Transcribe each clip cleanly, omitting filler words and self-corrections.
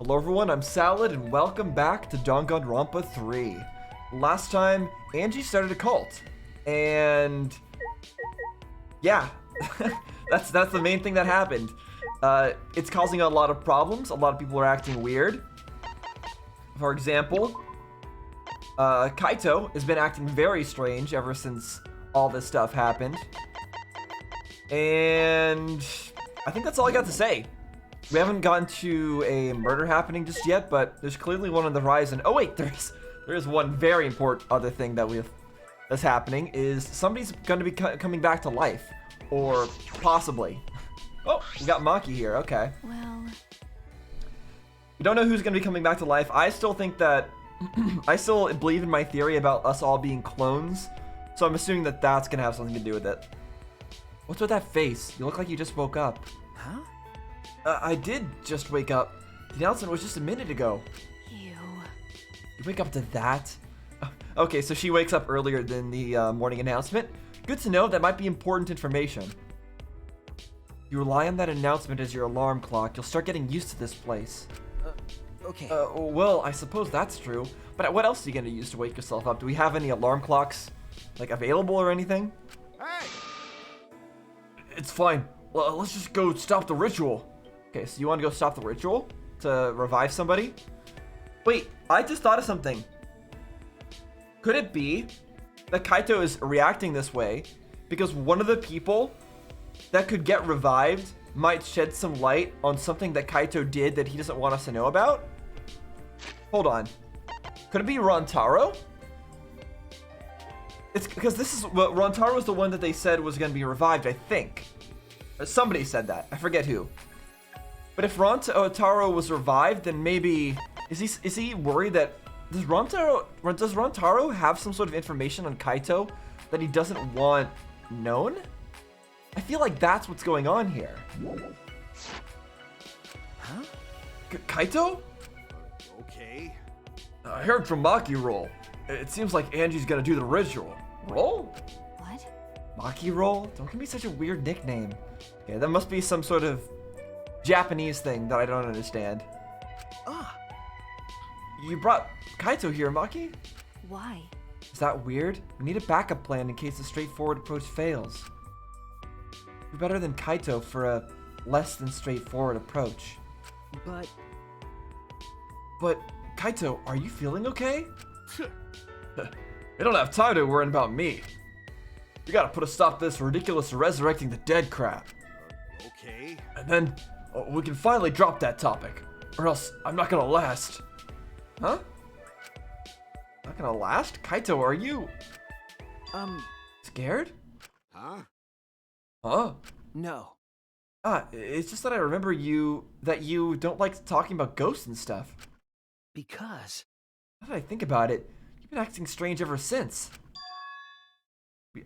Hello everyone, I'm Salad and welcome back to Danganronpa 3. Last time, Angie started a cult. And yeah, that's the main thing that happened. It's causing a lot of problems. A lot of people are acting weird. For example, Kaito has been acting very strange ever since all this stuff happened. And I think that's all I got to say. We haven't gotten to a murder happening just yet, but there's clearly one on the horizon. Oh wait, there is one very important other thing that's happening is somebody's going to be coming back to life, or possibly. Oh, we got Maki here. Okay. Well, we don't know who's going to be coming back to life. I still think that I still believe in my theory about us all being clones, so I'm assuming that that's going to have something to do with it. What's with that face? You look like you just woke up. Huh? I did just wake up. The announcement was just a minute ago. you. You wake up to that? Okay, so she wakes up earlier than the morning announcement. Good to know. That might be important information. You rely on that announcement as your alarm clock. You'll start getting used to this place. Okay. Well, I suppose that's true. But what else are you going to use to wake yourself up? Do we have any alarm clocks, like, available or anything? Hey! It's fine. Well, let's just go stop the ritual. Okay, so you want to go stop the ritual to revive somebody? Wait, I just thought of something. Could it be that Kaito is reacting this way because one of the people that could get revived might shed some light on something that Kaito did that he doesn't want us to know about? Hold on. Could it be Rantaro? It's because this is what Rantaro is the one that they said was going to be revived, I think. Somebody said that. I forget who. But if Rantaro was revived, then maybe is he worried that does Rantaro have some sort of information on Kaito that he doesn't want known? I feel like that's what's going on here. Huh? Kaito? Okay. I heard from Maki roll. It seems like Angie's gonna do the ritual. Roll? What? Maki roll? Don't give me such a weird nickname. Okay, that must be some sort of Japanese thing that I don't understand. Ah. You brought Kaito here, Maki? Why? Is that weird? We need a backup plan in case the straightforward approach fails. You're better than Kaito for a less than straightforward approach. But Kaito, are you feeling okay? They don't have time to worry about me. We gotta put a stop to this ridiculous resurrecting the dead crap. Okay. And then we can finally drop that topic, or else I'm not gonna last. Huh? Not gonna last? Kaito, are you scared? Huh? Huh? No. It's just that I remember that you don't like talking about ghosts and stuff. Because. Now that I think about it, you've been acting strange ever since.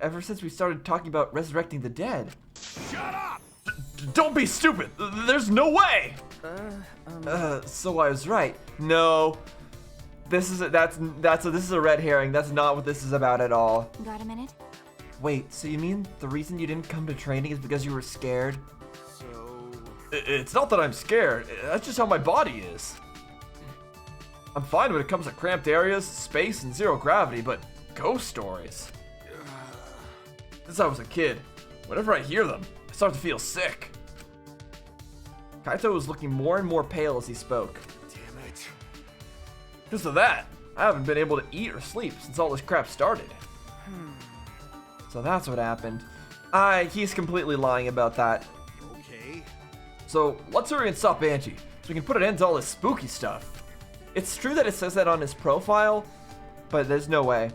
Ever since we started talking about resurrecting the dead. Shut up! Don't be stupid! There's no way! So I was right. No. This is a red herring. That's not what this is about at all. Got a minute? Wait, so you mean the reason you didn't come to training is because you were scared? So. It's not that I'm scared. That's just how my body is. I'm fine when it comes to cramped areas, space, and zero gravity, but ghost stories. Since I was a kid, whenever I hear them, I start to feel sick. Kaito was looking more and more pale as he spoke. Damn it. Because of that, I haven't been able to eat or sleep since all this crap started. So that's what happened. He's completely lying about that. Okay. So let's hurry and stop Angie, so we can put an end to all this spooky stuff. It's true that it says that on his profile, but there's no way.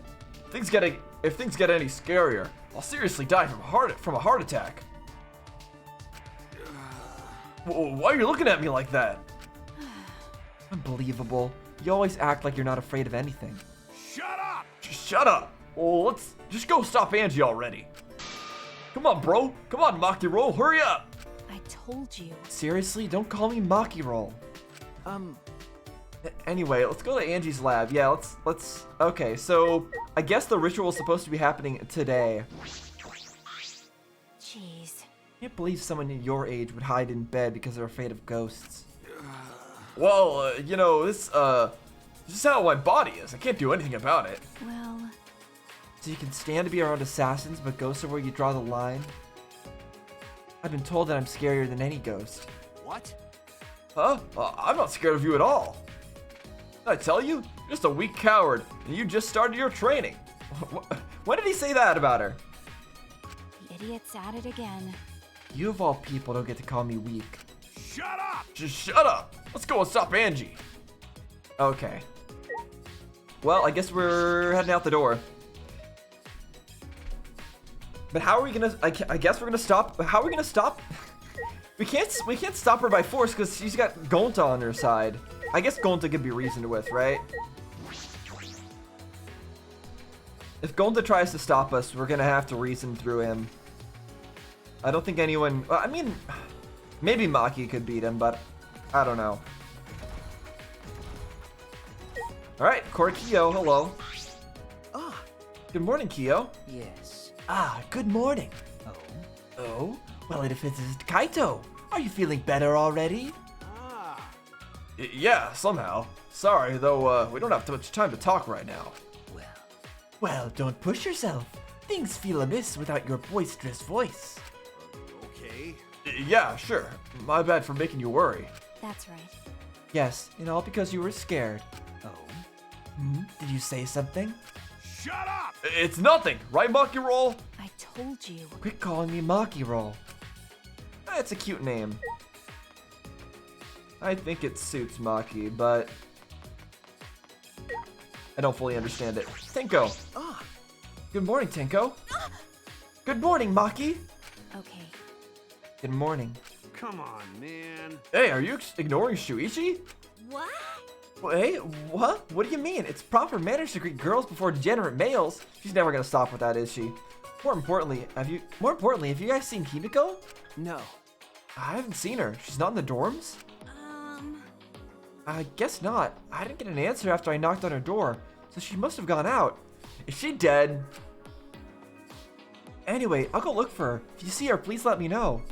If things get any scarier, I'll seriously die from a heart attack. Why are you looking at me like that? Unbelievable. You always act like you're not afraid of anything. Shut up! Just shut up. Well, let's just go stop Angie already. Come on, bro. Come on, Maki Roll. Hurry up. I told you. Seriously, don't call me Maki Roll. Anyway, let's go to Angie's lab. Yeah, let's. Okay, so I guess the ritual is supposed to be happening today. Jeez. I can't believe someone your age would hide in bed because they're afraid of ghosts. Well, you know, this is how my body is. I can't do anything about it. Well, So you can stand to be around assassins, but ghosts are where you draw the line? I've been told that I'm scarier than any ghost. What? Huh? I'm not scared of you at all. Did I tell you? You're just a weak coward, and you just started your training. When did he say that about her? the idiot's at it again. You of all people don't get to call me weak. Shut up! Just shut up! Let's go and stop Angie. Okay. Well, I guess we're heading out the door. But how are we gonna? I guess we're gonna stop. How are we gonna stop? We can't stop her by force because she's got Gonta on her side. I guess Gonta could be reasoned with, right? If Gonta tries to stop us, we're gonna have to reason through him. I don't think anyone. I mean, maybe Maki could beat him, but I don't know. All right, Kyo, hello. Ah, Good morning, Kyo. yes. Ah, good morning. Oh, Oh, well, it is Kaito. Are you feeling better already? Ah. Yeah, somehow. Sorry, though, we don't have too much time to talk right now. well, Well, don't push yourself. Things feel amiss without your boisterous voice. Okay. Yeah, sure. My bad for making you worry. That's right. Yes, and all because you were scared. oh, Did you say something? Shut up! It's nothing, right, Maki Roll? I told you. Quit calling me Maki Roll. It's a cute name. I think it suits Maki, but I don't fully understand it. Tenko. ah, Good morning, Tenko. Good morning, Maki. Okay. Good morning. Come on, man. Hey, are you ignoring Shuichi? What? Hey, what? What do you mean? It's proper manners to greet girls before degenerate males. She's never gonna stop with that, is she? More importantly, have you guys seen Himiko? no. I haven't seen her. She's not in the dorms? I guess not. I didn't get an answer after I knocked on her door, so she must have gone out. Is she dead? Anyway, I'll go look for her. If you see her, please let me know.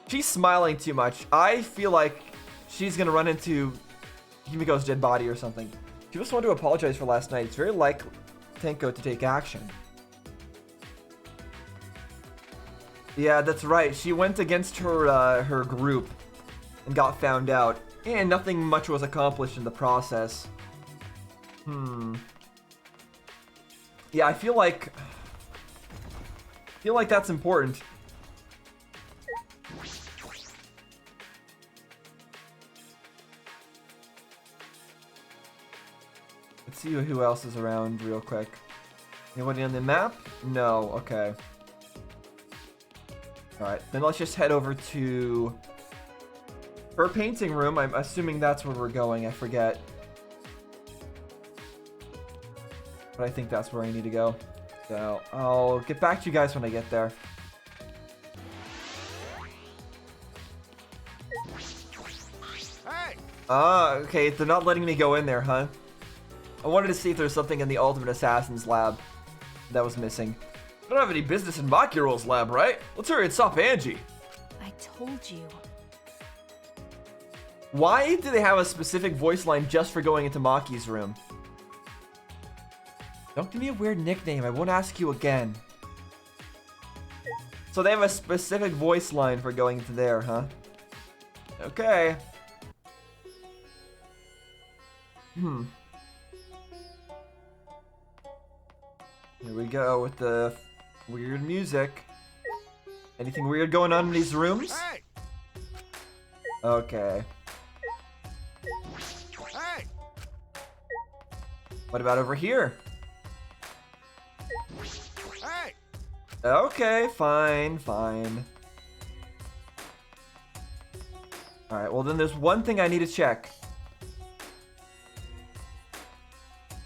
She's smiling too much. I feel like she's gonna run into Himiko's dead body or something. She just wanted to apologize for last night. It's very likely Tenko to take action. Yeah, that's right. She went against her her group and got found out, and nothing much was accomplished in the process. Yeah, I feel like that's important. Let's see who else is around real quick. Anybody on the map? No, okay. Alright, then let's just head over to her painting room. I'm assuming that's where we're going, I forget. But I think that's where I need to go. So, I'll get back to you guys when I get there. Hey! Ah, okay, they're not letting me go in there, huh? I wanted to see if there's something in the Ultimate Assassin's lab that was missing. I don't have any business in Makiro's lab, right? Let's hurry and stop Angie. I told you. Why do they have a specific voice line just for going into Maki's room? Don't give me a weird nickname, I won't ask you again. So they have a specific voice line for going into there, huh? Okay. Here we go with the weird music. Anything weird going on in these rooms? Hey! Okay. Hey! What about over here? Hey! Okay, fine. Alright, well then there's one thing I need to check.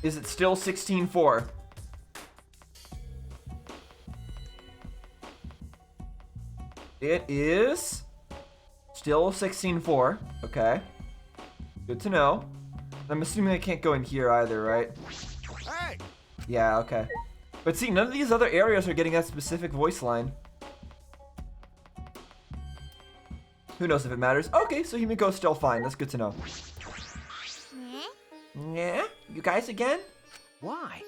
Is it still 16-4? It is still 16-4. Okay. Good to know. I'm assuming I can't go in here either, right? Hey! Yeah, okay. But see, none of these other areas are getting that specific voice line. Who knows if it matters? Okay, so Himiko's still fine. That's good to know. Yeah? You guys again? Why?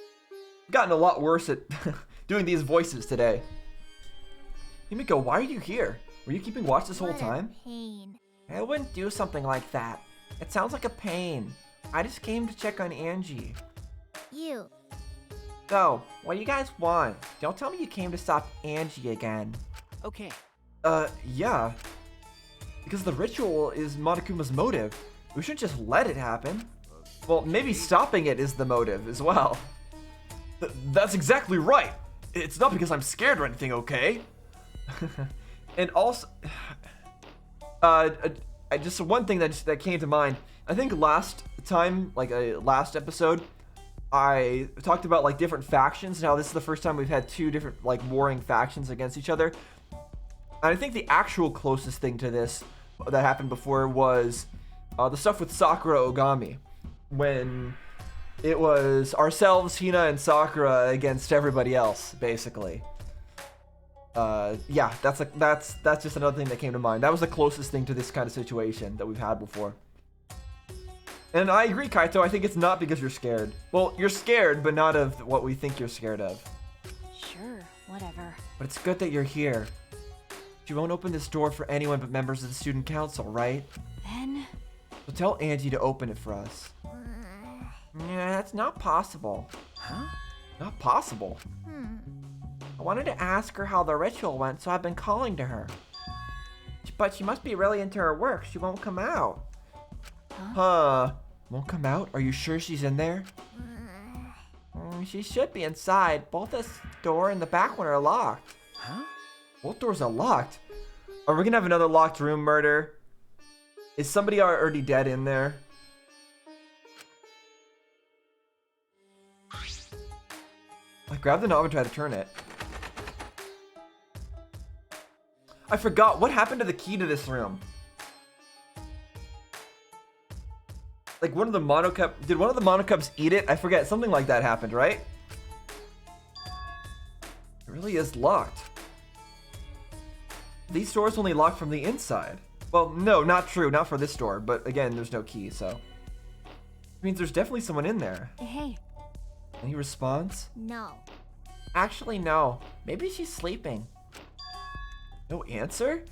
Gotten a lot worse at doing these voices today. Himiko, why are you here? Were you keeping watch this whole time? Pain. I wouldn't do something like that. It sounds like a pain. I just came to check on Angie. You. So, what do you guys want? Don't tell me you came to stop Angie again. Okay. Yeah. Because the ritual is Monokuma's motive. We shouldn't just let it happen. Well, maybe stopping it is the motive as well. That's exactly right. It's not because I'm scared or anything, okay? And also, just one thing that came to mind. I think last time, like last episode, I talked about like different factions. Now this is the first time we've had two different like warring factions against each other. And I think the actual closest thing to this that happened before was the stuff with Sakura Ogami, when it was ourselves, Hina, and Sakura against everybody else, basically. Yeah, that's just another thing that came to mind. That was the closest thing to this kind of situation that we've had before. And I agree, Kaito. I think it's not because you're scared. Well, you're scared, but not of what we think you're scared of. Sure, whatever. But it's good that you're here. You won't open this door for anyone but members of the student council, right? Then. So tell Angie to open it for us. Yeah, that's not possible. Huh? Not possible. I wanted to ask her how the ritual went, so I've been calling to her. But she must be really into her work. She won't come out. Huh? Won't come out? Are you sure she's in there? She should be inside. Both this door and the back one are locked. Huh? Both doors are locked. Are we gonna have another locked room murder? Is somebody already dead in there? I grab the knob and try to turn it. I forgot. What happened to the key to this room? Like one of the did one of the monocups eat it? I forget. Something like that happened, right? It really is locked. These doors only lock from the inside. Well, no, not true. Not for this door. But again, there's no key, so. It means there's definitely someone in there. Hey. Any response? No. Actually, no. Maybe she's sleeping. No answer?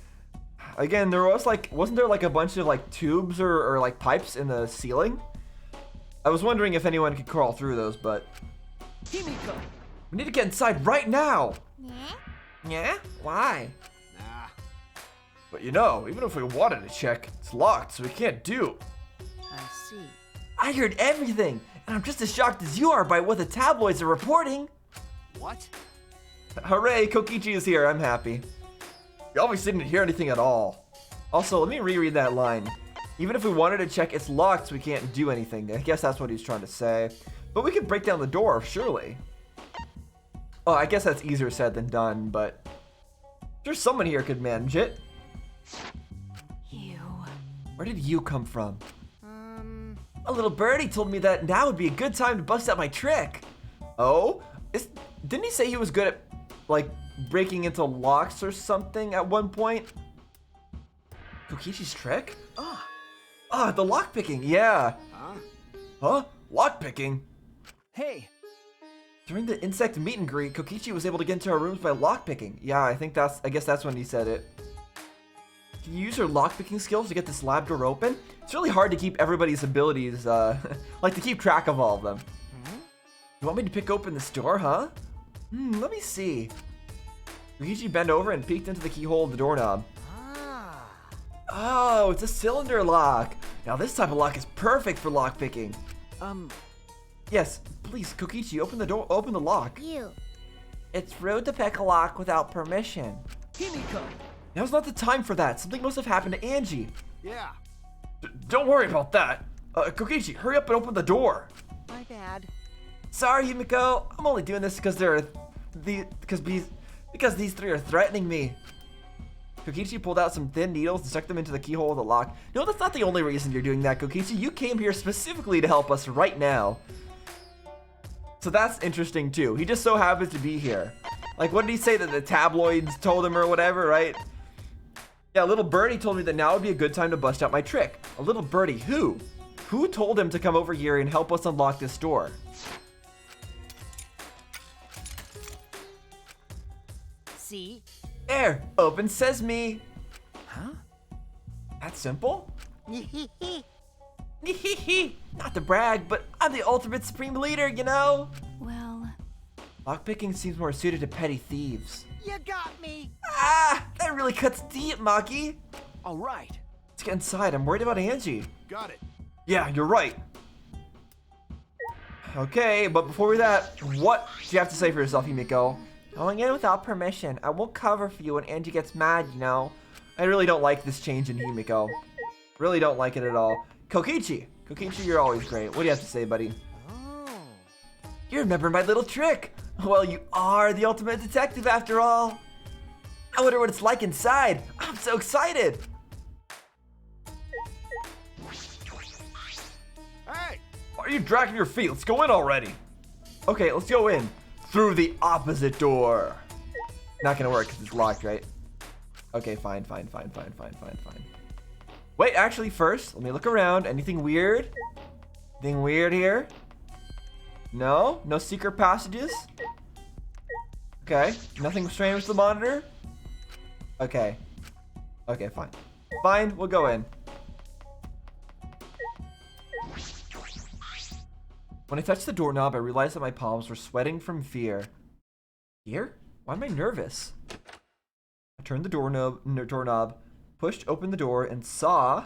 Again, there was like, wasn't there like a bunch of like tubes or like pipes in the ceiling? I was wondering if anyone could crawl through those, but. Himiko! We need to get inside right now! Yeah? Yeah? Why? Nah. But you know, even if we wanted to check, it's locked, so we can't do. I see. I heard everything, and I'm just as shocked as you are by what the tabloids are reporting. What? Hooray, Kokichi is here, I'm happy. You obviously didn't hear anything at all. Also, let me reread that line. Even if we wanted to check, it's locked, so we can't do anything. I guess that's what he's trying to say. But we could break down the door, surely. Oh, I guess that's easier said than done, but there's someone here could manage it. You. Where did you come from? A little birdie told me that now would be a good time to bust out my trick. Oh? Didn't he say he was good at, like, breaking into locks or something at one point? Kokichi's trick? The lockpicking, yeah. Huh? Huh? Lockpicking? Hey! During the insect meet and greet, Kokichi was able to get into our rooms by lockpicking. Yeah, I guess that's when he said it. Can you use your lockpicking skills to get this lab door open? It's really hard to keep everybody's abilities, like to keep track of all of them. You want me to pick open this door, huh? Let me see. Kokichi bent over and peeked into the keyhole of the doorknob. Oh, it's a cylinder lock. Now this type of lock is perfect for lockpicking. Yes, please, Kokichi, open the door, open the lock. You. It's rude to pick a lock without permission. Himiko! Now's not the time for that. Something must have happened to Angie. Yeah. Don't worry about that. Kokichi, hurry up and open the door. My bad. Sorry, Himiko. I'm only doing this because because these three are threatening me. Kokichi pulled out some thin needles and stuck them into the keyhole of the lock. No, that's not the only reason you're doing that, Kokichi. You came here specifically to help us right now. So that's interesting too. He just so happens to be here. Like, what did he say that the tabloids told him or whatever, right? Yeah, little birdie told me that now would be a good time to bust out my trick. A little birdie who? Who told him to come over here and help us unlock this door? See? There, open sesame. Huh? That simple? Not to brag, but I'm the ultimate supreme leader, you know? Well, Lockpicking seems more suited to petty thieves. You got me. Ah, that really cuts deep, Maki. All right. Let's get inside. I'm worried about Angie. Got it. Yeah, you're right. Okay, but before that, what do you have to say for yourself, Himiko? Going in without permission. I won't cover for you when Angie gets mad, you know? I really don't like this change in Himiko. Really don't like it at all. Kokichi. Kokichi, you're always great. What do you have to say, buddy? Oh. You remember my little trick. Well, you are the ultimate detective after all. I wonder what it's like inside. I'm so excited. Hey! Why are you dragging your feet? Let's go in already. Okay, let's go in. Through the opposite door. Not gonna work because it's locked, right? Okay, fine. Wait, actually, first, let me look around. Anything weird? Anything weird here? No? No secret passages? Okay, nothing strange with the monitor? Okay. Okay, fine. Fine, we'll go in. When I touched the doorknob, I realized that my palms were sweating from fear. Fear? Why am I nervous? I turned the doorknob, pushed open the door, and saw...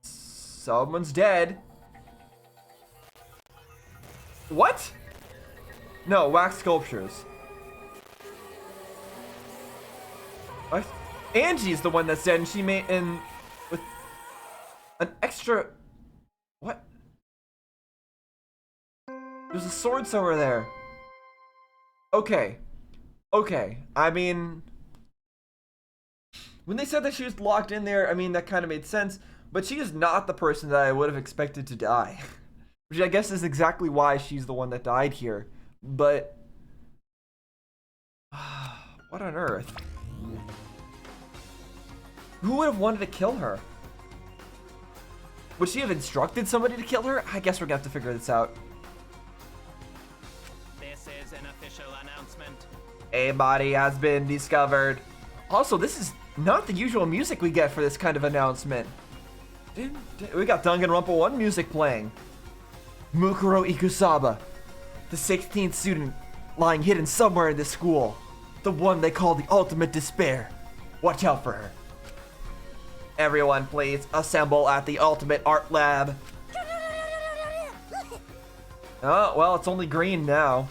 someone's dead. What? No, wax sculptures. What? Angie's the one that's dead, and she made with an extra... What? There's a sword somewhere there. Okay. Okay. I mean... when they said that she was locked in there, I mean, that kind of made sense. But she is not the person that I would have expected to die. Which I guess is exactly why she's the one that died here. But... what on earth? Who would have wanted to kill her? Would she have instructed somebody to kill her? I guess we're gonna have to figure this out. This is an official announcement. A body has been discovered. Also, this is not the usual music we get for this kind of announcement. We got Danganronpa 1 music playing. Mukuro Ikusaba, the 16th student lying hidden somewhere in this school. The one they call the ultimate despair. Watch out for her. Everyone, please assemble at the ultimate art lab. Oh, well, it's only green now.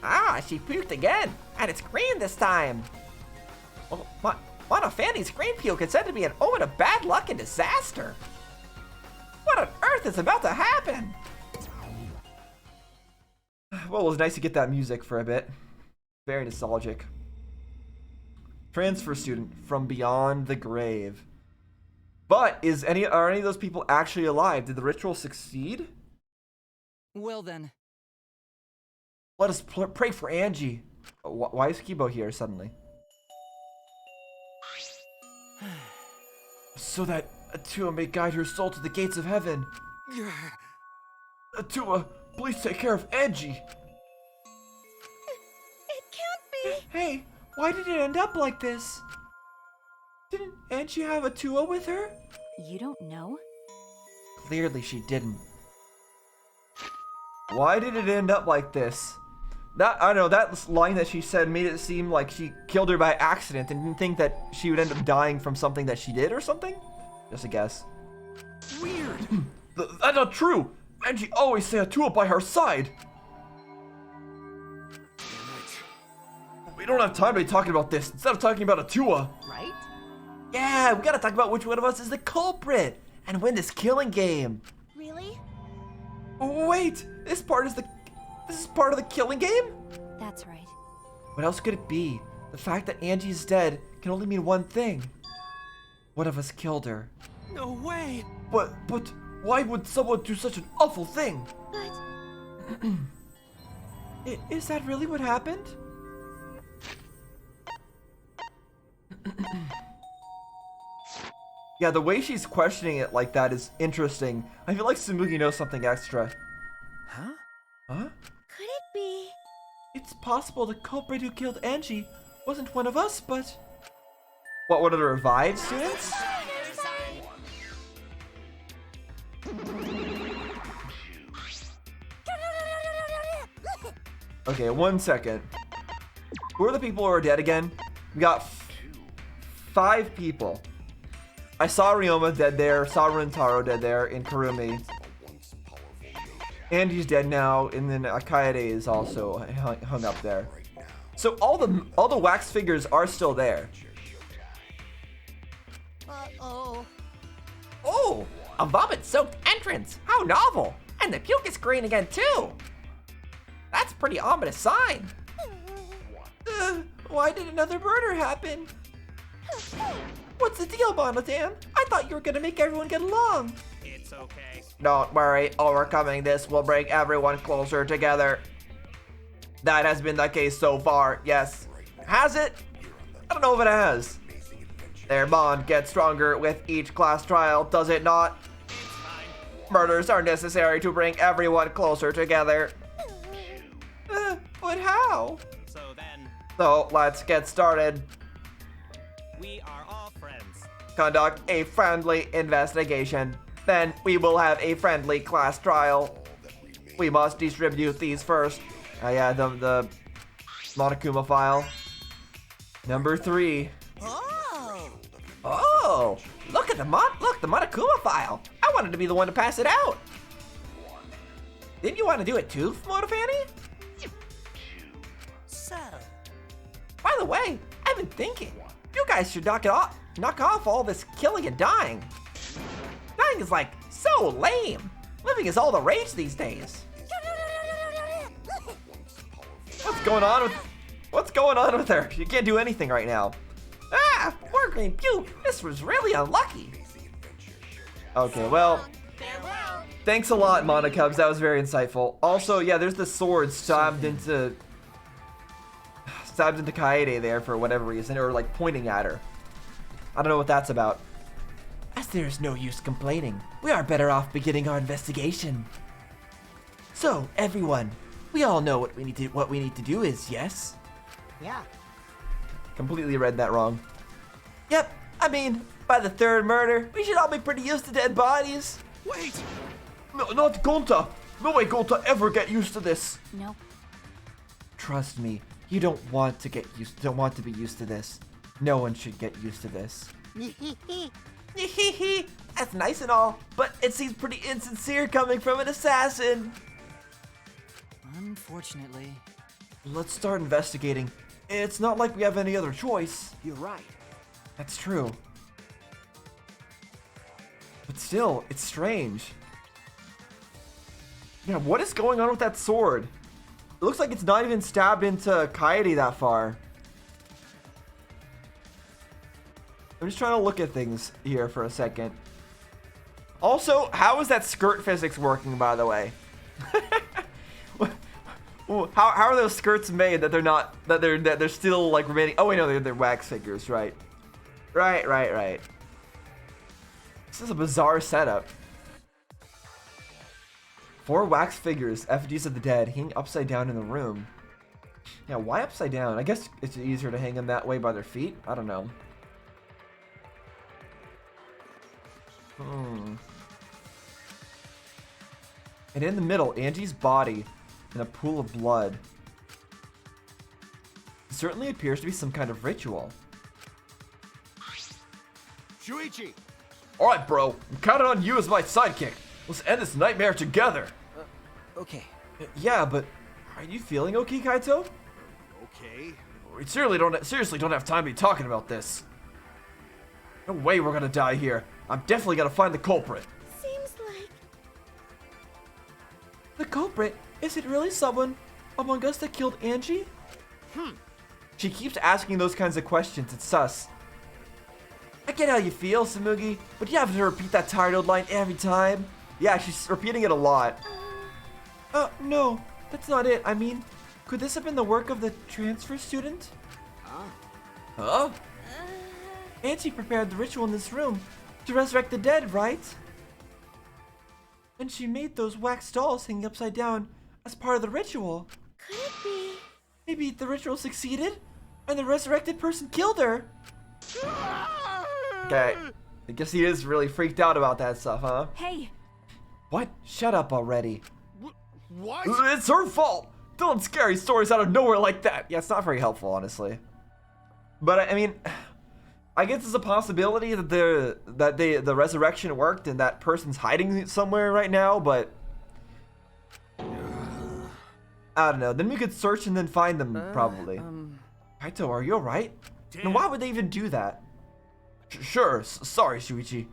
Ah, she puked again, and it's green this time. Well, Monofanny's green puke is said to be an omen of bad luck and disaster. What on earth is about to happen? Well, it was nice to get that music for a bit. Very nostalgic. Transfer student from beyond the grave. But are any of those people actually alive? Did the ritual succeed? Well then. Let us pray for Angie. Why is Kibo here suddenly? So that Atua may guide her soul to the gates of heaven. Atua, please take care of Angie. it can't be. Hey, why did it end up like this? Didn't Angie have Atua with her? You don't know? Clearly she didn't. Why did it end up like this? I don't know, that line that she said made it seem like she killed her by accident and didn't think that she would end up dying from something that she did or something? Just a guess. Weird. That's not true! Angie always stay Atua by her side! We don't have time to be talking about this. Instead of talking about Atua. Right? Yeah, we gotta talk about which one of us is the culprit and win this killing game. Really? Wait, this is part of the killing game? That's right. What else could it be? The fact that Angie's dead can only mean one thing. One of us killed her. No way. But why would someone do such an awful thing? But Is that really what happened? Yeah, the way she's questioning it like that is interesting. I feel like Tsumugi knows something extra. Huh? Huh? Could it be? It's possible the culprit who killed Angie wasn't one of us, but... What, one of the revived students? Okay, 1 second. Who are the people who are dead again? We got 5 people. I saw Ryoma dead there, saw Rintaro dead there in Kurumi. Andy's dead now, and then Akaede is also hung up there. So all the wax figures are still there. Uh-oh. Oh, a vomit-soaked entrance. How novel. And the puke is green again, too. That's a pretty ominous sign. Why did another murder happen? What's the deal, Bonatan? I thought you were gonna make everyone get along. It's okay. Don't worry, overcoming this will bring everyone closer together. That has been the case so far, yes. Has it? I don't know if it has. Their bond gets stronger with each class trial, does it not? Murders are necessary to bring everyone closer together. But how? So then, So let's get started. we are all friends. Conduct a friendly investigation. Then we will have a friendly class trial. We must distribute these first. Yeah, the Monokuma file. Number 3. Oh, look at the Monokuma file. I wanted to be the one to pass it out. Didn't you want to do it too, Motofani? So, By the way, I've been thinking, you guys should knock off all this killing and dying. Dying is like so lame. Living is all the rage these days. What's going on with her? She can't do anything right now. Ah, poor green puke. This was really unlucky. Okay, well, thanks a lot, Monokubs. That was very insightful. Also, yeah, there's the sword stabbed into Kaede there for whatever reason, or like pointing at her. I don't know what that's about. As there is no use complaining, we are better off beginning our investigation. So, everyone, we all know what we need to do is, yes? yeah. Completely read that wrong. Yep, I mean, by the 3rd murder, we should all be pretty used to dead bodies. Wait! No, not Gonta. No way Gonta ever get used to this. Nope. Trust me, you don't want to be used to this. No one should get used to this. That's nice and all, but it seems pretty insincere coming from an assassin. Unfortunately, Let's start investigating. It's not like we have any other choice. you're right. That's true. But still, it's strange. Yeah, what is going on with that sword? It looks like it's not even stabbed into Kaede that far. I'm just trying to look at things here for a second. Also, how is that skirt physics working, by the way? How are those skirts made that they're still like remaining? Oh wait, no, they're wax figures, right? Right. This is a bizarre setup. 4 wax figures, effigies of the dead, hanging upside down in the room. Yeah, why upside down? I guess it's easier to hang them that way by their feet. I don't know. And in the middle, Angie's body in a pool of blood. It certainly appears to be some kind of ritual. Shuichi! Alright, bro. I'm counting on you as my sidekick. Let's end this nightmare together. Okay. Yeah, but are you feeling okay, Kaito? Okay. We seriously don't have time to be talking about this. No way we're gonna die here. I'm definitely gonna find the culprit. Seems like... The culprit? Is it really someone among us that killed Angie? She keeps asking those kinds of questions. It's sus. I get how you feel, Tsumugi, but you have to repeat that tired old line every time. Yeah, she's repeating it a lot. No, that's not it. I mean, could this have been the work of the transfer student? Huh? Angie prepared the ritual in this room to resurrect the dead, right? And she made those wax dolls hanging upside down as part of the ritual. Could it be? Maybe the ritual succeeded and the resurrected person killed her. Okay, I guess he is really freaked out about that stuff, huh? Hey, What? Shut up already. What? It's her fault. Telling scary stories out of nowhere like that. Yeah, it's not very helpful, honestly. But I mean, I guess it's a possibility that the resurrection worked and that person's hiding somewhere right now. But I don't know. Then we could search and then find them probably. Kaito, are you alright? And why would they even do that? Sure. Sorry, Shuichi.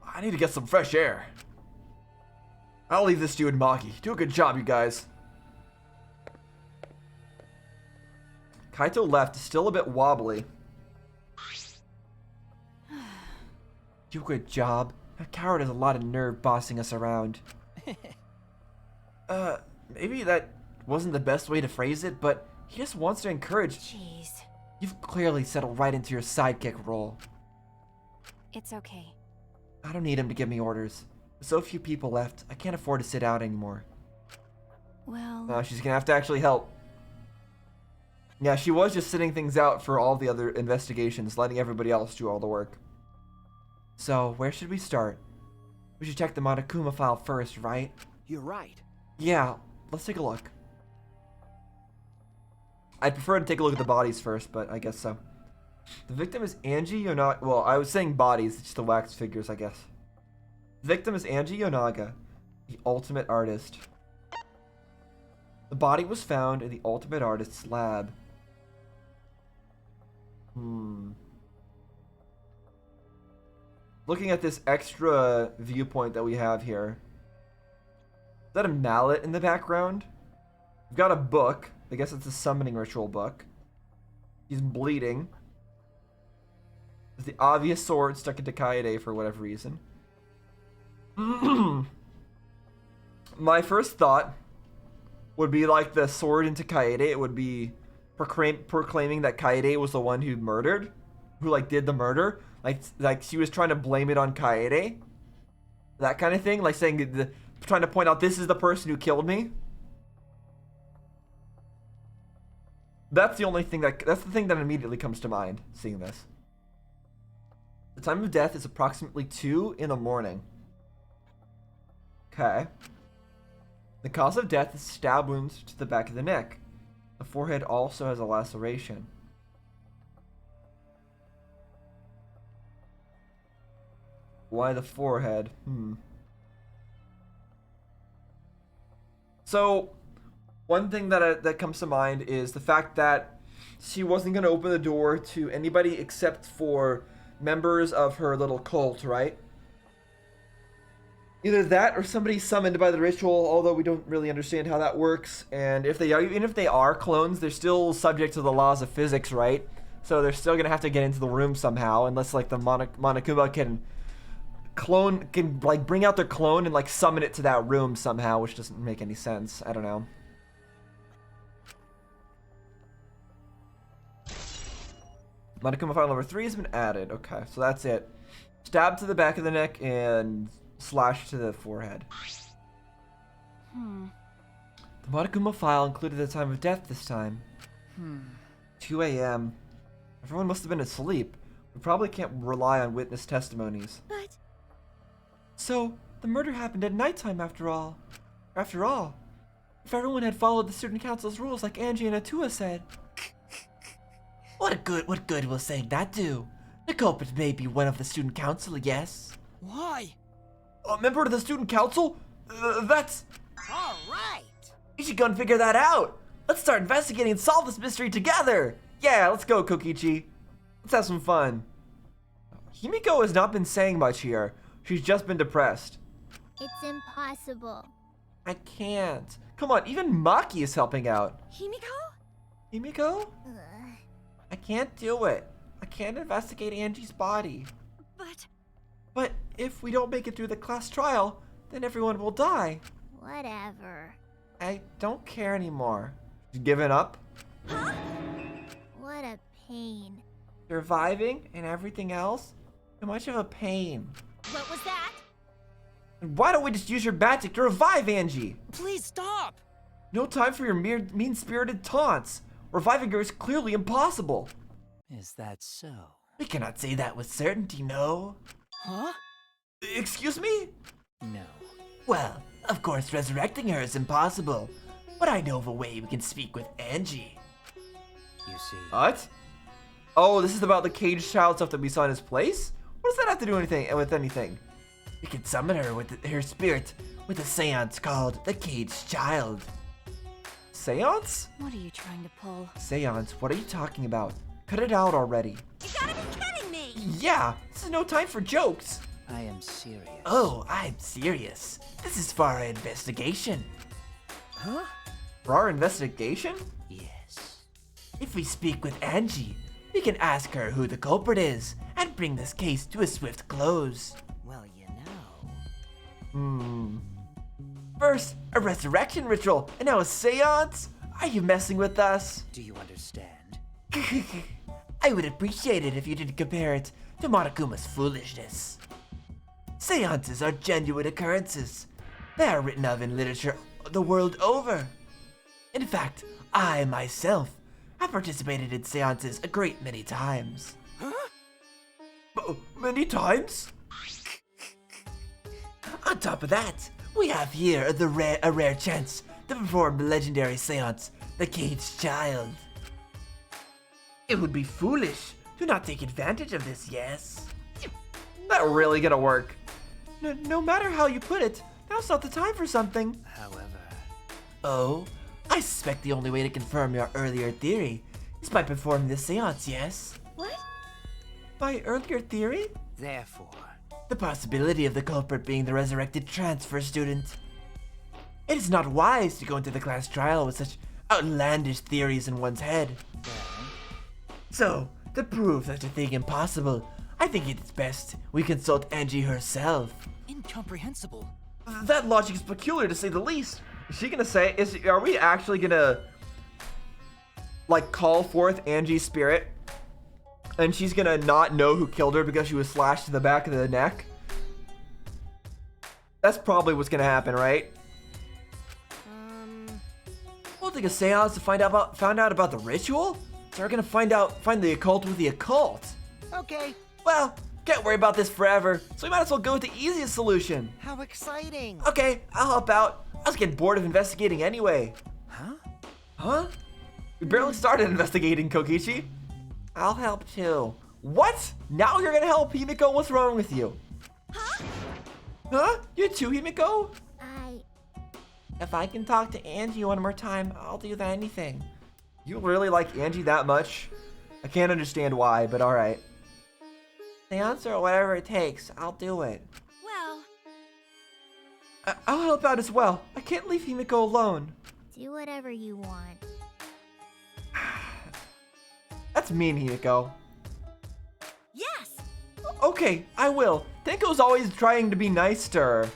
I need to get some fresh air. I'll leave this to you and Maki. Do a good job, you guys. Kaito left, still a bit wobbly. Do a good job. That coward has a lot of nerve bossing us around. Maybe that wasn't the best way to phrase it, but he just wants to encourage. jeez. You've clearly settled right into your sidekick role. It's okay. I don't need him to give me orders. With so few people left, I can't afford to sit out anymore. Well, Now she's gonna have to actually help. Yeah, she was just sitting things out for all the other investigations, letting everybody else do all the work. So, where should we start? We should check the Monokuma file first, right? You're right. Yeah, let's take a look. I'd prefer to take a look at the bodies first, but I guess so. The victim is Angie Yonaga. Well, I was saying bodies, it's just the wax figures, I guess. The victim is Angie Yonaga, the ultimate artist. The body was found in the ultimate artist's lab. Looking at this extra viewpoint that we have here. Is that a mallet in the background? We've got a book. I guess it's a summoning ritual book. He's bleeding. There's the obvious sword stuck into Kaede for whatever reason. My first thought would be like the sword into Kaede. It would be proclaiming that Kaede was the one who murdered, who like did the murder. Like she was trying to blame it on Kaede. That kind of thing. Like saying, trying to point out this is the person who killed me. That's the only thing that's the thing that immediately comes to mind seeing this. The time of death is approximately 2 in the morning. Okay. The cause of death is stab wounds to the back of the neck. The forehead also has a laceration. Why the forehead? So, one thing that comes to mind is the fact that she wasn't going to open the door to anybody except for members of her little cult, right? Either that or somebody summoned by the ritual, although we don't really understand how that works. And if they are, even if they are clones, they're still subject to the laws of physics, right? So they're still gonna have to get into the room somehow, unless like the Monokuma can like bring out their clone and like summon it to that room somehow, which doesn't make any sense. I don't know. Monokuma file number 3 has been added. Okay, so that's it. Stab to the back of the neck and slash to the forehead. The Monokuma file included the time of death this time. 2 a.m. Everyone must have been asleep. We probably can't rely on witness testimonies. But So, the murder happened at nighttime after all. After all, if everyone had followed the student council's rules like Angie and Atua said. What good will saying that do? The culprit may be one of the student council, yes. Why? A member of the student council? That's... All right. You should go and figure that out. Let's start investigating and solve this mystery together. Yeah, let's go, Kokichi. Let's have some fun. Himiko has not been saying much here. She's just been depressed. it's impossible. I can't. Come on, even Maki is helping out. Himiko? Himiko? Ugh. I can't do it. I can't investigate Angie's body. But if we don't make it through the class trial, then everyone will die. Whatever. I don't care anymore. You giving up? What a pain. Surviving and everything else? Too much of a pain. What was that? Why don't we just use your magic to revive Angie? Please stop. No time for your mere mean-spirited taunts. Reviving her is clearly impossible. Is that so? We cannot say that with certainty, no. Huh? Excuse me? No. Well, of course resurrecting her is impossible. But I know of a way we can speak with Angie. You see. What? Oh, this is about the caged child stuff that we saw in his place? What does that have to do with anything? We can summon her with her spirit with a seance called the Caged Child. Seance? What are you trying to pull? Seance? What are you talking about? Cut it out already. You gotta be kidding me! Yeah, this is no time for jokes. I am serious. Oh, I'm serious. This is for our investigation. Huh? For our investigation? Yes. If we speak with Angie, we can ask her who the culprit is and bring this case to a swift close. Well, you know. First, a resurrection ritual, and now a seance? Are you messing with us? Do you understand? I would appreciate it if you didn't compare it to Monokuma's foolishness. Seances are genuine occurrences. They are written of in literature the world over. In fact, I myself have participated in seances a great many times. Many times? On top of that, we have here a rare chance to perform the legendary seance, the Caged Child. It would be foolish to not take advantage of this, yes? Not really gonna work. No matter how you put it, now's not the time for something. However. Oh, I suspect the only way to confirm your earlier theory is by performing the seance, yes? What? My earlier theory? Therefore. The possibility of the culprit being the resurrected transfer student. It is not wise to go into the class trial with such outlandish theories in one's head. So, to prove such a thing impossible, I think it is best we consult Angie herself. Incomprehensible. That logic is peculiar to say the least. Is she gonna say, are we actually gonna, like, call forth Angie's spirit? And she's gonna not know who killed her because she was slashed to the back of the neck? That's probably what's gonna happen, right? We'll take a seance to find out about the ritual? So we're gonna find the occult with the occult. Okay. Well, can't worry about this forever, so we might as well go with the easiest solution. How exciting. Okay, I'll help out. I was getting bored of investigating anyway. Huh? Huh? We barely started investigating, Kokichi. I'll help too. What? Now you're gonna help Himiko? What's wrong with you? Huh? Huh? You too, Himiko? If I can talk to Angie one more time, I'll do anything. You really like Angie that much? I can't understand why, but alright. Seance or whatever it takes, I'll do it. Well, I'll help out as well. I can't leave Himiko alone. do whatever you want. That's mean, Himiko. Yes! Okay, I will. Tenko's always trying to be nice to her.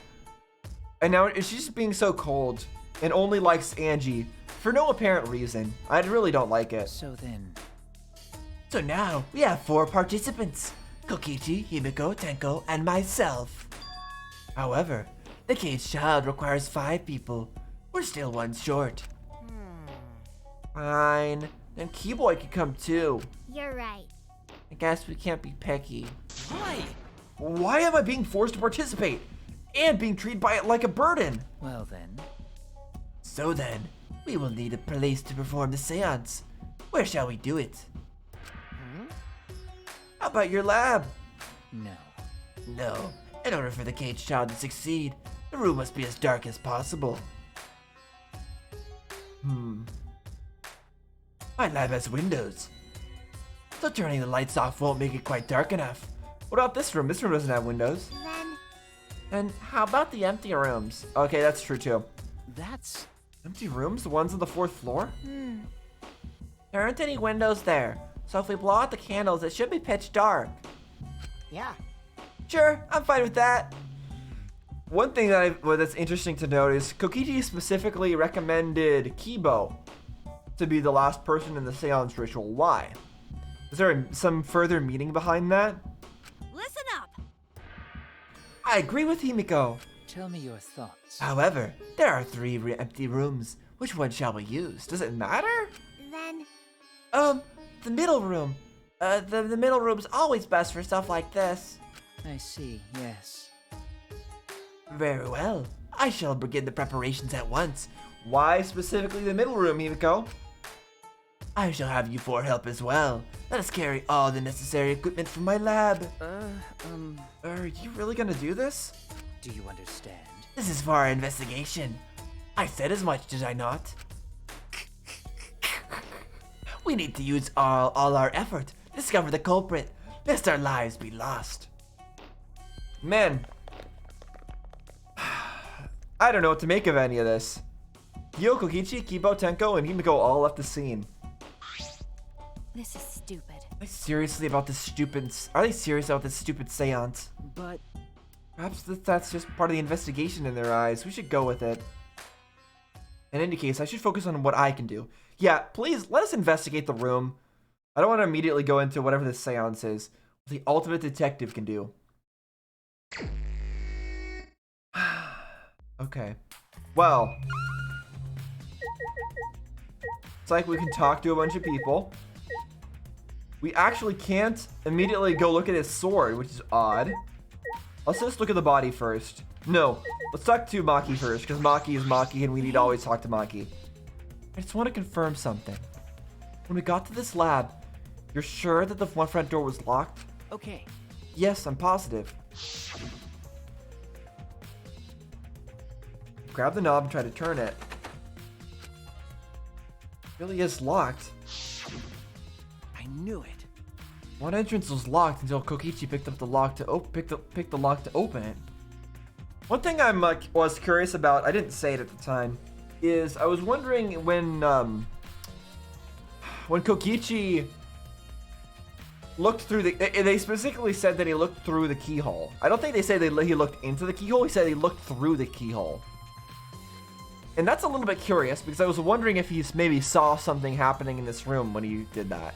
And now she's just being so cold and only likes Angie for no apparent reason. I really don't like it. So then. So now we have 4 participants: Kokichi, Himiko, Tenko, and myself. However, the Caged Child requires 5 people. We're still 1 short. Fine. Then Keyboy can come too. You're right. I guess we can't be picky. Why? Why am I being forced to participate? And being treated by it like a burden? Well then. So then, we will need a place to perform the seance. Where shall we do it? How about your lab? No. No, in order for the Caged Child to succeed, the room must be as dark as possible. My lab has windows, so turning the lights off won't make it quite dark enough. What about this room? This room doesn't have windows. Then, And how about the empty rooms? Okay, that's true too. That's. Empty rooms? The ones on the 4th floor? There aren't any windows there, so if we blow out the candles, it should be pitch dark. Yeah. Sure, I'm fine with that. One thing that's interesting to note is Kokichi specifically recommended Kibo to be the last person in the seance ritual. Why? Is there some further meaning behind that? Listen up. I agree with Himiko. Tell me your thoughts. However, there are 3 empty rooms. Which one shall we use? Does it matter? Then, The middle room. The middle room's always best for stuff like this. I see, yes. Very well. I shall begin the preparations at once. Why specifically the middle room, Himiko? I shall have you 4 help as well. Let us carry all the necessary equipment from my lab. Are you really gonna do this? Do you understand? This is for our investigation. I said as much, did I not? We need to use all our effort to discover the culprit, lest our lives be lost. Man. I don't know what to make of any of this. Yo, Kokichi, Kibo, Tenko, and Himiko all left the scene. This is stupid. Are they serious about this stupid seance? But Perhaps that's just part of the investigation in their eyes. We should go with it. In any case, I should focus on what I can do. Yeah, please, let us investigate the room. I don't want to immediately go into whatever this seance is. What the ultimate detective can do. Okay. Well. It's like we can talk to a bunch of people. We actually can't immediately go look at his sword, which is odd. Let's just look at the body first. No, let's talk to Maki first, because Maki is Maki and we need to always talk to Maki. I just want to confirm something. When we got to this lab, you're sure that the one front door was locked? okay. Yes, I'm positive. Grab the knob and try to turn it. It really is locked. I knew it. One entrance was locked until Kokichi picked up the lock to pick the lock to open it. One thing I was curious about, I didn't say it at the time, is I was wondering when Kokichi looked through they specifically said that he looked through the keyhole. I don't think they said he looked into the keyhole. He said he looked through the keyhole. And that's a little bit curious because I was wondering if he maybe saw something happening in this room when he did that.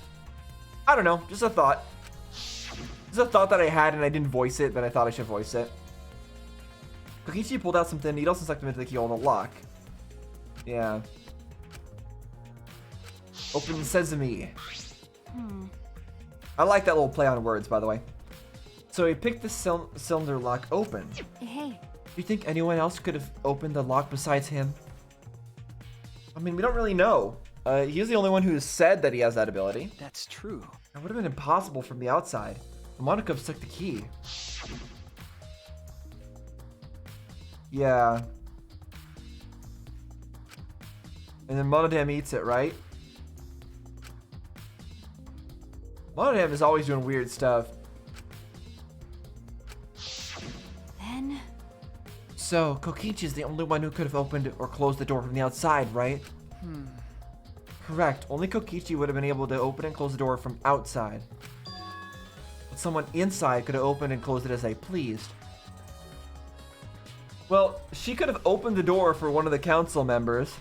I don't know, just a thought. Just a thought that I had and I didn't voice it, but I thought I should voice it. Kokichi pulled out something needles and stuck them into the keyhole and the lock. Yeah. Open sesame. I like that little play on words, by the way. So he picked the cylinder lock open. Hey, Do you think anyone else could have opened the lock besides him? I mean, we don't really know. He's the only one who said that he has that ability. That's true. It would have been impossible from the outside. Monica took the key. Yeah. And then Monodam eats it, right? Monodam is always doing weird stuff. then So, Kokichi is the only one who could have opened or closed the door from the outside, right? Correct. Only Kokichi would have been able to open and close the door from outside. But someone inside could have opened and closed it as they pleased. Well, she could have opened the door for one of the council members.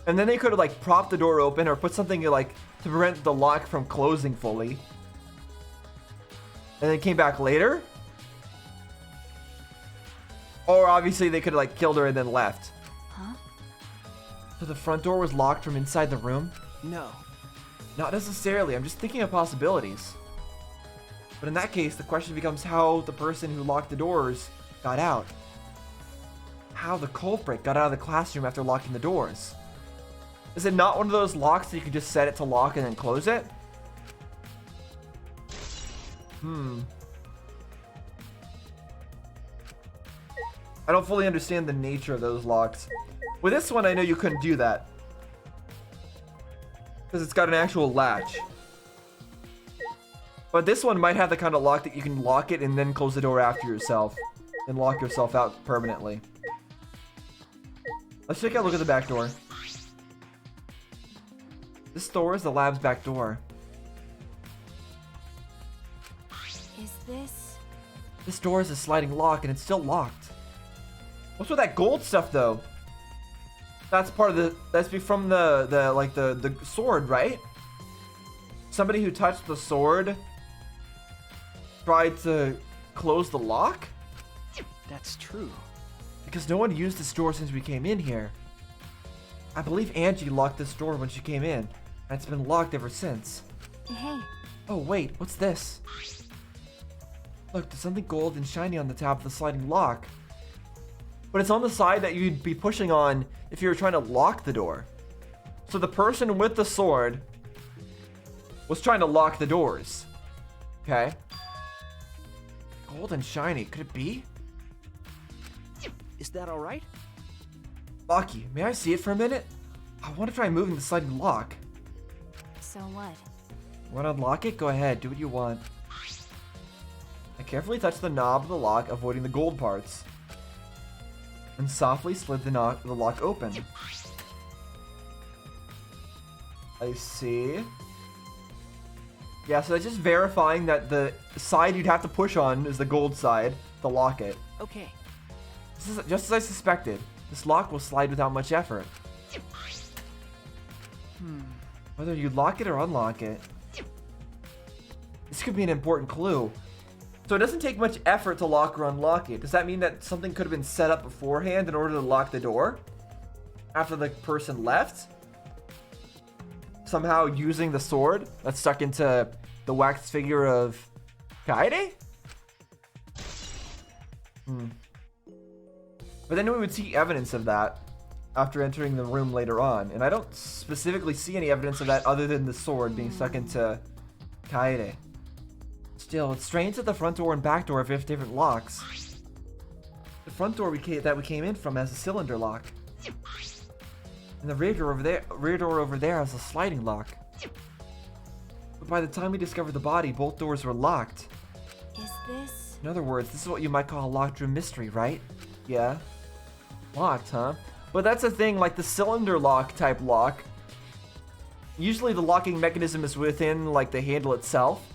And then they could have like propped the door open or put something like to prevent the lock from closing fully. And then came back later. Or obviously they could have like killed her and then left. Huh? So the front door was locked from inside the room? No. Not necessarily, I'm just thinking of possibilities. But in that case, the question becomes how the person who locked the doors got out. How the culprit got out of the classroom after locking the doors. Is it not one of those locks that you can just set it to lock and then close it? I don't fully understand the nature of those locks. With this one, I know you couldn't do that. Because it's got an actual latch. But this one might have the kind of lock that you can lock it and then close the door after yourself. And lock yourself out permanently. Let's take a look at the back door. This door is the lab's back door. Is this? This door is a sliding lock and it's still locked. What's with that gold stuff though? That's part of the. That's from the sword, right? Somebody who touched the sword tried to close the lock? That's true. Because no one used this door since we came in here. I believe Angie locked this door when she came in, and it's been locked ever since. Hey, Oh wait, what's this? Look, there's something gold and shiny on the top of the sliding lock. But it's on the side that you'd be pushing on if you were trying to lock the door. So the person with the sword was trying to lock the doors. Okay. Gold and shiny, could it be? Is that all right? Lucky, may I see it for a minute? I want to try moving the sliding lock. so what? Want to unlock it? Go ahead, do what you want. I carefully touched the knob of the lock, avoiding the gold parts, and softly slid the lock open. I see. Yeah, so that's just verifying that the side you'd have to push on is the gold side to lock it. Okay. This is just as I suspected. This lock will slide without much effort. Whether you lock it or unlock it. This could be an important clue. So it doesn't take much effort to lock or unlock it. Does that mean that something could have been set up beforehand in order to lock the door? After the person left? Somehow using the sword that's stuck into the wax figure of Kaede? But then we would see evidence of that after entering the room later on. And I don't specifically see any evidence of that other than the sword being stuck into Kaede. Still, it's strange that the front door and back door have different locks. The front door that we came in from has a cylinder lock. And the rear door over there has a sliding lock. But by the time we discovered the body, both doors were locked. Is this? In other words, this is what you might call a locked room mystery, right? Yeah. Locked, huh? But that's the thing, like the cylinder lock type lock. Usually the locking mechanism is within like the handle itself.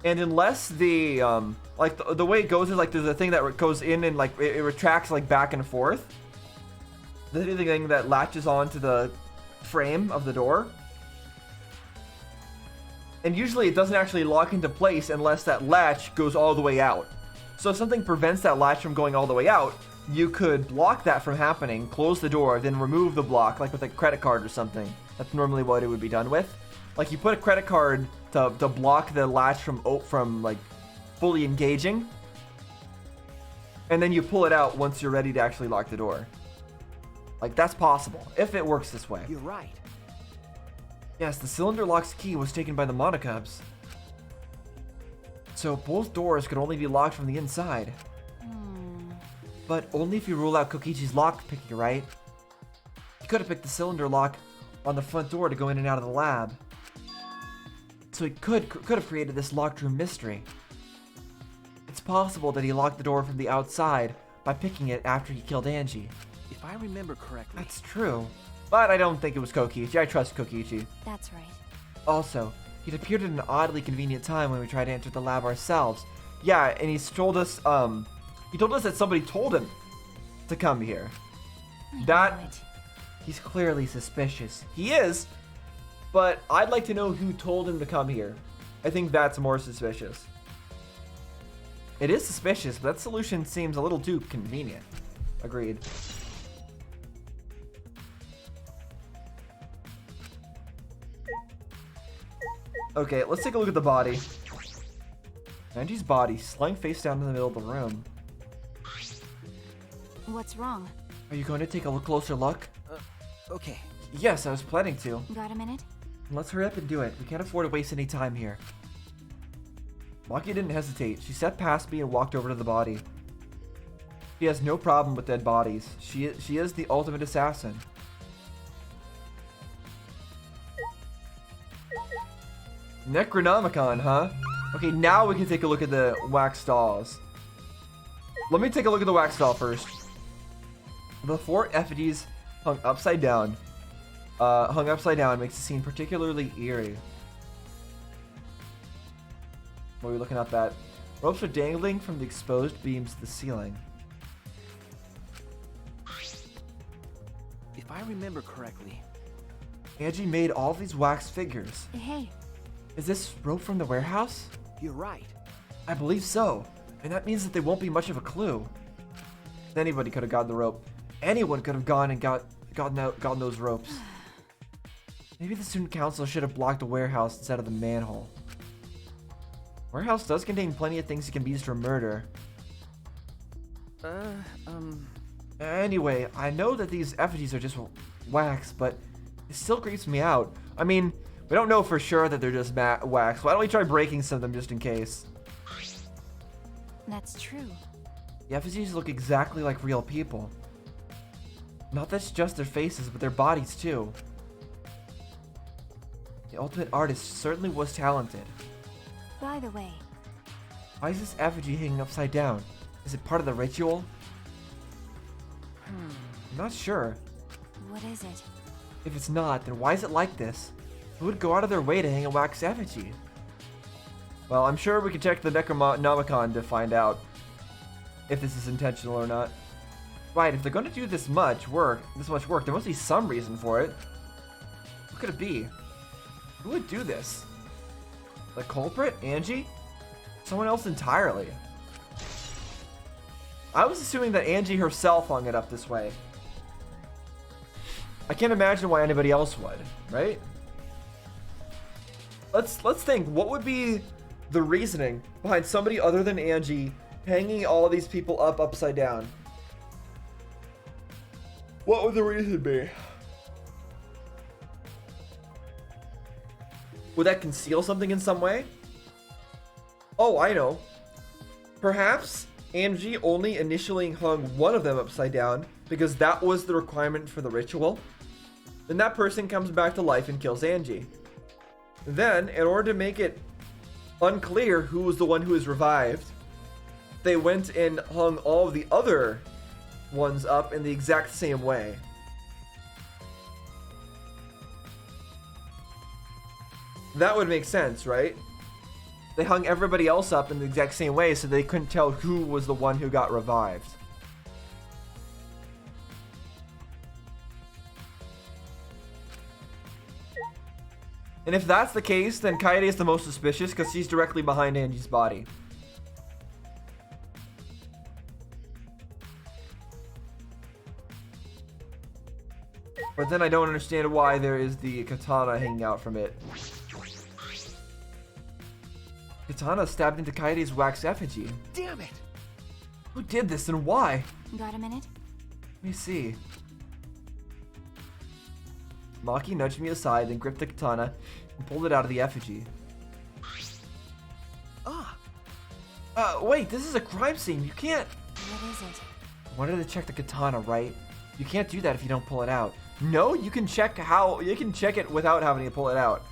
And unless the the way it goes is like there's a thing that goes in and like it retracts like back and forth. The thing that latches onto the frame of the door. And usually it doesn't actually lock into place unless that latch goes all the way out. So if something prevents that latch from going all the way out, you could block that from happening, close the door, then remove the block, like with a credit card or something. That's normally what it would be done with. Like you put a credit card to block the latch from like fully engaging, and then you pull it out once you're ready to actually lock the door. Like that's possible if it works this way. You're right. Yes, the cylinder lock's key was taken by the Monocubs. So both doors could only be locked from the inside. But only if you rule out Kokichi's lock picking, right? He could have picked the cylinder lock on the front door to go in and out of the lab. So he could have created this locked room mystery. It's possible that he locked the door from the outside by picking it after he killed Angie. If I remember correctly. That's true. But I don't think it was Kokichi. I trust Kokichi. That's right. Also, he'd appeared at an oddly convenient time when we tried to enter the lab ourselves. Yeah, and he told us that somebody told him to come here. I That knew it. he's clearly suspicious. He is, but I'd like to know who told him to come here. I think that's more suspicious. It is suspicious, but that solution seems a little too convenient. Agreed. Okay, let's take a look at the body. Angie's body, lying face down in the middle of the room. What's wrong? Are you going to take a closer look? Okay. Yes, I was planning to. Got a minute? Let's hurry up and do it. We can't afford to waste any time here. Maki didn't hesitate. She stepped past me and walked over to the body. She has no problem with dead bodies. She is the ultimate assassin. Necronomicon, huh? Okay, now we can take a look at the wax dolls. Let me take a look at the wax doll first. The four effigies hung upside down makes the scene particularly eerie. What are we looking up at? Ropes are dangling from the exposed beams of the ceiling. If I I remember correctly, Angie made all these wax figures. Hey, Is this rope from the warehouse? you're right. I believe so. And that means that they won't be much of a clue. Anybody could have gotten the rope. Anyone could have gone and gotten those ropes. Maybe the student council should have blocked the warehouse instead of the manhole. Warehouse does contain plenty of things that can be used for murder. Anyway, I know that these effigies are just wax, but it still creeps me out. I mean, we don't know for sure that they're just wax. Why don't we try breaking some of them just in case? that's true. The effigies look exactly like real people. Not that's just their faces, but their bodies too. The ultimate artist certainly was talented. By the way, Why is this effigy hanging upside down? Is it part of the ritual? I'm not sure. what is it? If it's not, then why is it like this? Who would go out of their way to hang a wax effigy? Well, I'm sure we can check the Necronomicon to find out if this is intentional or not. Right, if they're going to do this much work, there must be some reason for it. What could it be? Who would do this? The culprit? Angie? Someone else entirely. I was assuming that Angie herself hung it up this way. I can't imagine why anybody else would, right? Let's think. What would be the reasoning behind somebody other than Angie hanging all of these people up upside down? What would the reason be? Would that conceal something in some way? Oh, I know. Perhaps Angie only initially hung one of them upside down because that was the requirement for the ritual. Then that person comes back to life and kills Angie. Then, in order to make it unclear who was the one who was revived, they went and hung all of the other ones up in the exact same way. That would make sense, right? They hung everybody else up in the exact same way so they couldn't tell who was the one who got revived. And if that's the case, then Kaede is the most suspicious because she's directly behind Angie's body. But then I don't understand why there is the katana hanging out from it. Katana stabbed into Kaede's wax effigy. Damn it! Who did this and why? Got a minute? Let me see. Maki nudged me aside, then gripped the katana and pulled it out of the effigy. Ah! Wait, this is a crime scene. You can't... What is it? I wanted to check the katana, right? You can't do that if you don't pull it out. No, you can check it without having to pull it out.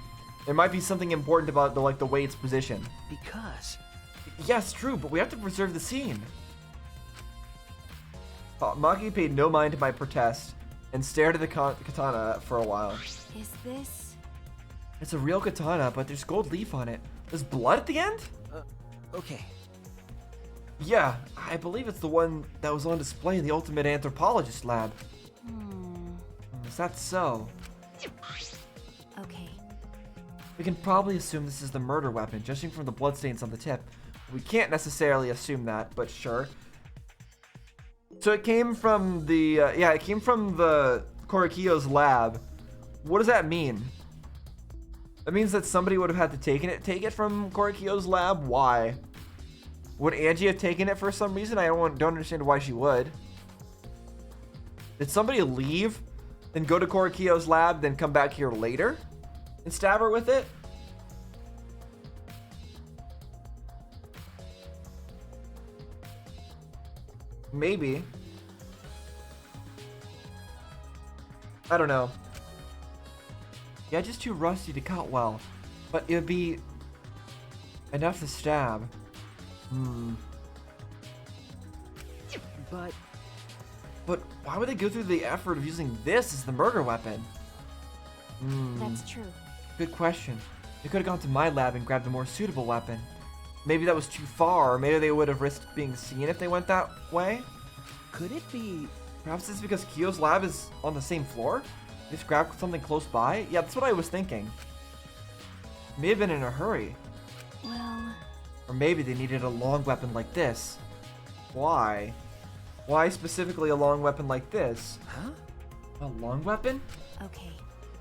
There might be something important about the way it's positioned. Because... Yes, true, but we have to preserve the scene. Maki paid no mind to my protest and stared at the katana for a while. Is this... It's a real katana, but there's gold leaf on it. There's blood at the end? okay. Yeah, I believe it's the one that was on display in the Ultimate Anthropologist lab. Is that so? Okay. We can probably assume this is the murder weapon, judging from the bloodstains on the tip. We can't necessarily assume that, but sure. So it came from the, it came from the Korikyo's lab. What does that mean? That means that somebody would have had to take it from Korikyo's lab? Why? Would Angie have taken it for some reason? I don't understand why she would. Did somebody leave, then go to Korikyo's lab, then come back here later and stab her with it? Maybe. I don't know. Yeah, just too rusty to cut well. But it would be enough to stab. But why would they go through the effort of using this as the murder weapon? That's true. Good question. They could have gone to my lab and grabbed a more suitable weapon. Maybe that was too far, or maybe they would have risked being seen if they went that way? Could it be Perhaps it's because Kyo's lab is on the same floor? Just grab something close by? Yeah, that's what I was thinking. May have been in a hurry. Well, Or maybe they needed a long weapon like this. Why? Why specifically a long weapon like this? Huh? A long weapon? okay.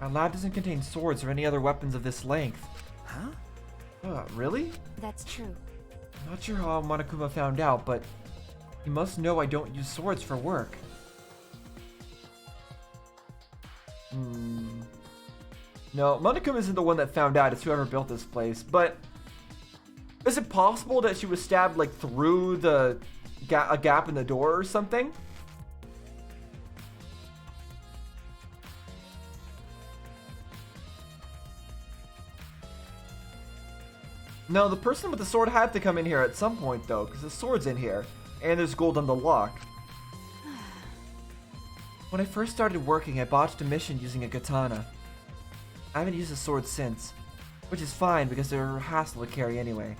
Our lab doesn't contain swords or any other weapons of this length. Huh? Really? That's true. I'm not sure how Monokuma found out, but he must know I don't use swords for work. No, Monokuma isn't the one that found out. It's whoever built this place. But is it possible that she was stabbed like through the a gap in the door or something? No, the person with the sword had to come in here at some point though, because the sword's in here, and there's gold on the lock. When I first started working, I botched a mission using a katana. I haven't used a sword since, which is fine because they're a hassle to carry anyway.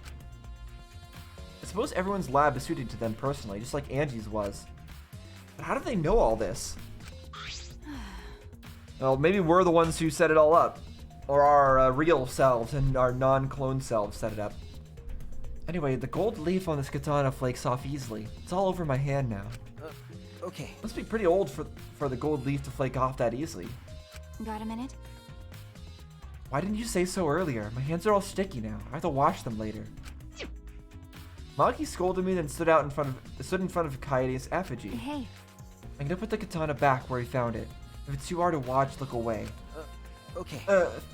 I suppose everyone's lab is suited to them personally, just like Angie's was. But how do they know all this? Well, maybe we're the ones who set it all up. Or our real selves and our non-clone selves set it up. Anyway, the gold leaf on this katana flakes off easily. It's all over my hand now. Okay. Must be pretty old for the gold leaf to flake off that easily. Got a minute? Why didn't you say so earlier? My hands are all sticky now. I have to wash them later. Maki scolded me, then stood in front of Kaede's effigy. Hey, I'm gonna put the katana back where he found it. If it's too hard to watch, look away. Okay.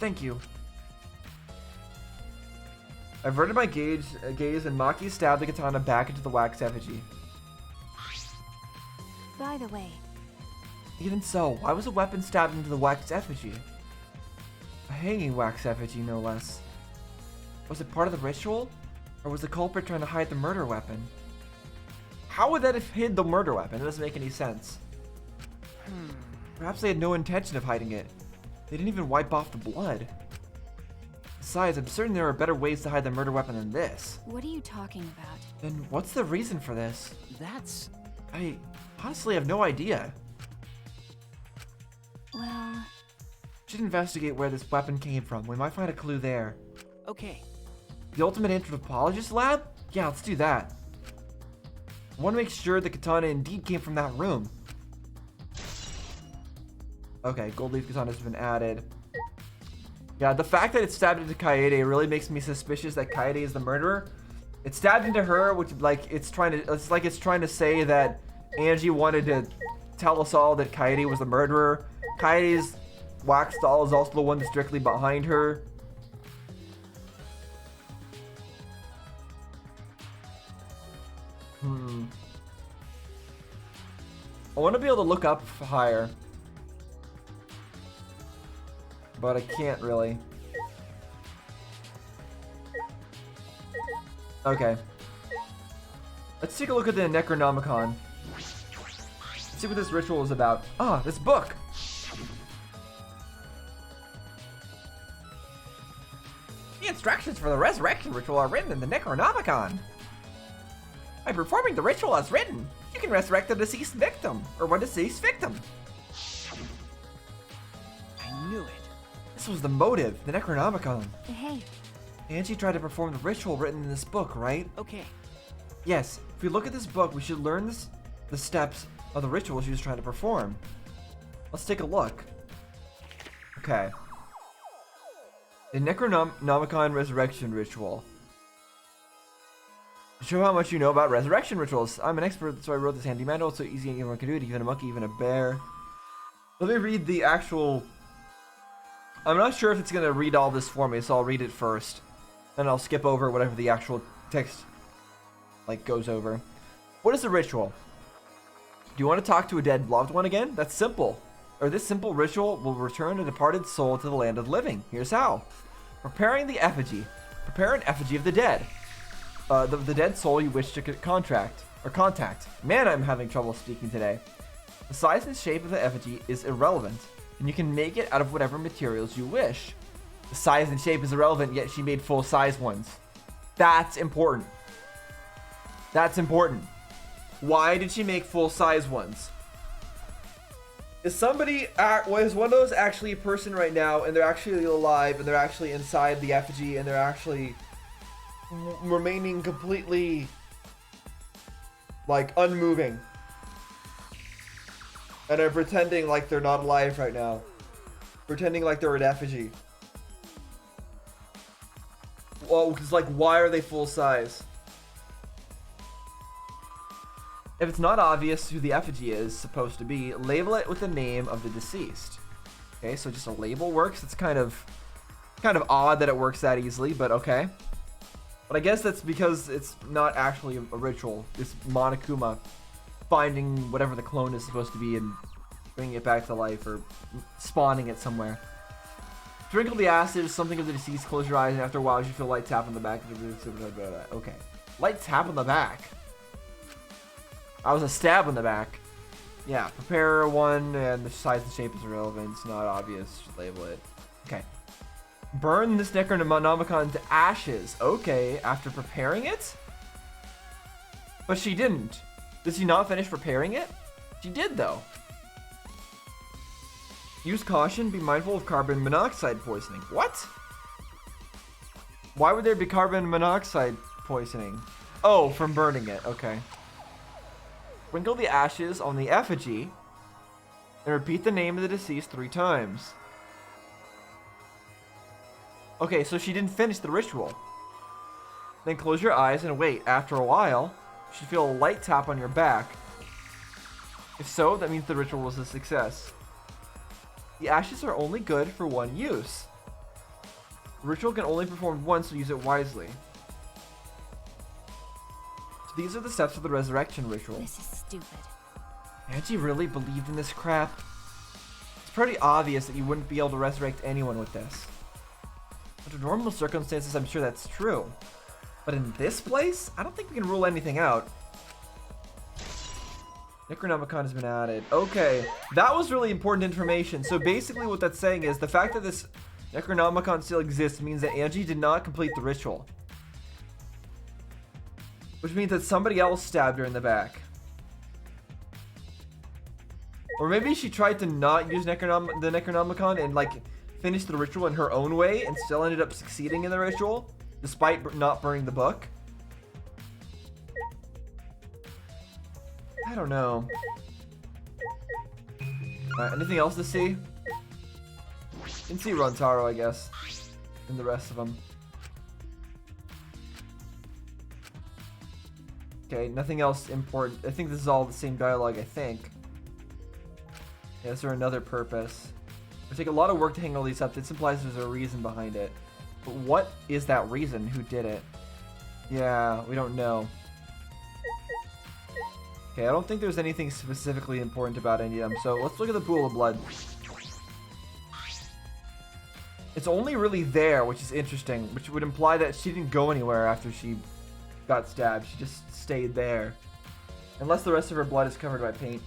Thank you. I averted my gaze and Maki stabbed the katana back into the wax effigy. by the way, Even so, why was a weapon stabbed into the wax effigy? A hanging wax effigy, no less. Was it part of the ritual? Or was the culprit trying to hide the murder weapon? How would that have hid the murder weapon? It doesn't make any sense. Perhaps they had no intention of hiding it. They didn't even wipe off the blood. Besides, I'm certain there are better ways to hide the murder weapon than this. what are you talking about? Then what's the reason for this? That's... I honestly have no idea. Well, Should investigate where this weapon came from. We might find a clue there. Okay. The ultimate anthropologist lab? Yeah, let's do that. I want to make sure the katana indeed came from that room. Okay, gold leaf katana has been added. Yeah, the fact that it's stabbed into Kaede really makes me suspicious that Kaede is the murderer. It's stabbed into her, which it's like it's trying to say that Angie wanted to tell us all that Kaede was the murderer. Kaede's wax doll is also the one that's strictly behind her. I want to be able to look up higher, but I can't really. Okay. Let's take a look at the Necronomicon. Let's see what this ritual is about. Ah, this book! The instructions for the resurrection ritual are written in the Necronomicon. By performing the ritual as written, you can resurrect the deceased victim, or one deceased victim. I knew it. This was the motive, the Necronomicon. hey, Angie tried to perform the ritual written in this book, right? Okay. Yes, if we look at this book, we should learn the steps of the ritual she was trying to perform. Let's take a look. Okay. The Necronomicon Resurrection Ritual. To show how much you know about resurrection rituals. I'm an expert, so I wrote this handy manual. It's so easy anyone can do it, even a monkey, even a bear. Let me read the actual... I'm not sure if it's going to read all this for me, so I'll read it first. Then I'll skip over whatever the actual text goes over. What is the ritual? Do you want to talk to a dead loved one again? That's simple. Or this simple ritual will return a departed soul to the land of the living. Here's how. Preparing the effigy. Prepare an effigy of the dead. The dead soul you wish to contact. Man, I'm having trouble speaking today. The size and shape of the effigy is irrelevant, and you can make it out of whatever materials you wish. The size and shape is irrelevant, yet she made full-size ones. That's important. That's important. Why did she make full-size ones? Is somebody was one of those actually a person right now, and they're actually alive, and they're actually inside the effigy, and they're actually remaining completely like unmoving, and are pretending like they're not alive right now, pretending like they're an effigy. Well, because like, why are they full size? If it's not obvious who the effigy is supposed to be, label it with the name of the deceased. Okay, so just a label works. It's kind of odd that it works that easily, but okay. But I guess that's because it's not actually a ritual. It's Monokuma finding whatever the clone is supposed to be and bringing it back to life, or spawning it somewhere. Sprinkle the acid, something of the deceased, close your eyes, and after a while you feel light tap on the back. Okay. Light tap on the back. I was a stab on the back. Yeah, prepare one, and the size and shape is irrelevant. It's not obvious. Just label it. Okay. Burn this Necronomicon to ashes. Okay, after preparing it? But she didn't. Did she not finish preparing it? She did, though. Use caution. Be mindful of carbon monoxide poisoning. What? Why would there be carbon monoxide poisoning? Oh, from burning it. Okay. Sprinkle the ashes on the effigy and repeat the name of the deceased 3 times. Okay, so she didn't finish the ritual. Then close your eyes and wait. After a while, you should feel a light tap on your back. If so, that means the ritual was a success. The ashes are only good for one use. The ritual can only be performed once, so use it wisely. So these are the steps of the resurrection ritual. This is stupid. Angie really believed in this crap? It's pretty obvious that you wouldn't be able to resurrect anyone with this. Under normal circumstances, I'm sure that's true. But in this place, I don't think we can rule anything out. Necronomicon has been added. Okay, that was really important information. So basically what that's saying is the fact that this Necronomicon still exists means that Angie did not complete the ritual. Which means that somebody else stabbed her in the back. Or maybe she tried to not use the Necronomicon and like finish the ritual in her own way and still ended up succeeding in the ritual despite not burning the book. I don't know. Alright, anything else to see? You can see Runtaro, I guess. And the rest of them. Okay, nothing else important. I think this is all the same dialogue, I think. Yeah, is there another purpose? It take a lot of work to hang all these up. This implies there's a reason behind it. But what is that reason? Who did it? Yeah, we don't know. Okay, I don't think there's anything specifically important about any of them, so let's look at the pool of blood. It's only really there, which is interesting, which would imply that she didn't go anywhere after she got stabbed. She just stayed there. Unless the rest of her blood is covered by paint.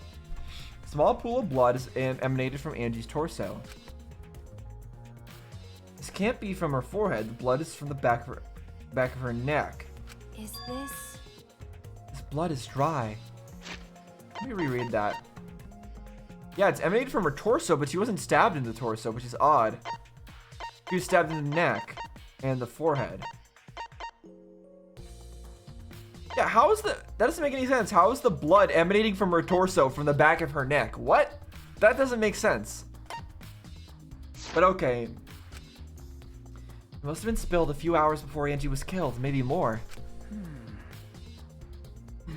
Small pool of blood is emanated from Angie's torso. This can't be from her forehead. The blood is from the back of her neck. Is this... This blood is dry. Let me reread that. Yeah, it's emanated from her torso, but she wasn't stabbed in the torso, which is odd. She was stabbed in the neck and the forehead. Yeah, how is that doesn't make any sense. How is the blood emanating from her torso from the back of her neck? What? That doesn't make sense. But okay. It must have been spilled a few hours before Angie was killed, maybe more.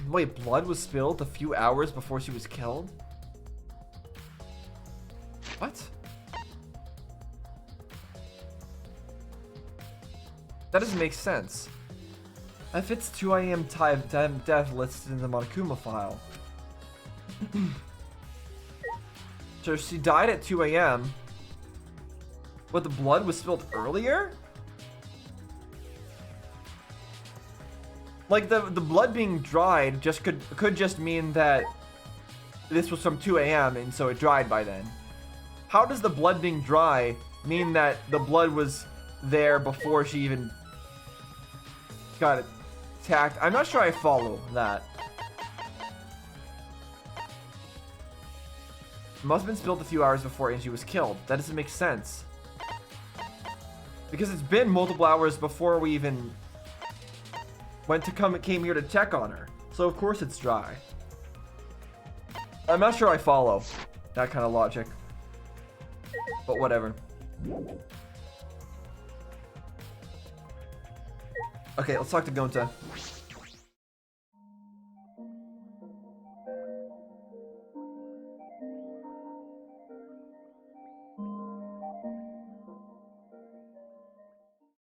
Wait, blood was spilled a few hours before she was killed? What? That doesn't make sense. That fits 2 AM time death listed in the Monokuma file. So she died at 2 AM, but the blood was spilled earlier? Like the blood being dried just could just mean that this was from 2 AM and so it dried by then. How does the blood being dry mean that the blood was there before she even got attacked? I'm not sure I follow that. It must have been spilled a few hours before Angie was killed. That doesn't make sense. Because it's been multiple hours before we even came here to check on her. So of course it's dry. I'm not sure I follow that kind of logic. But whatever. Okay, let's talk to Gonta.